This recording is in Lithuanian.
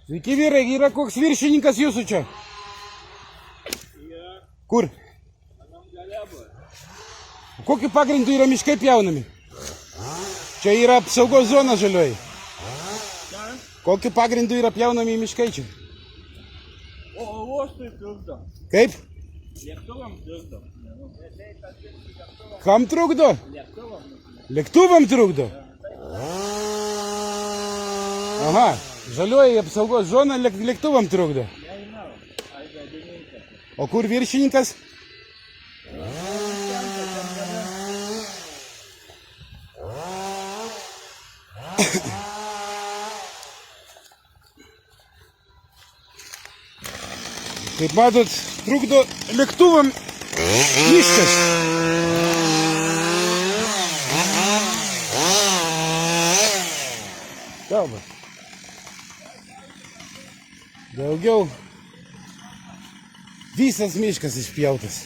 Sveiki vyrai, yra koks viršininkas jūsų čia? Kur? Kokiu pagrindu yra miškai pjaunami? Čia yra apsaugos zona žalioji. Kokiu pagrindu yra pjaunami miškai čia? O uostui trukdo. Kaip? Lėktuvams trukdo. Kam trukdo? Lėktuvams. Lėktuvam trukdo? Aha, žalioji apsaugos zona lėktuvam trukdo. Nežinau, ar darbininkas. O kur viršininkas? Kaip matot, trukdo lėktuvam miškas. Kalba. Daugiau visas miškas išpjautas.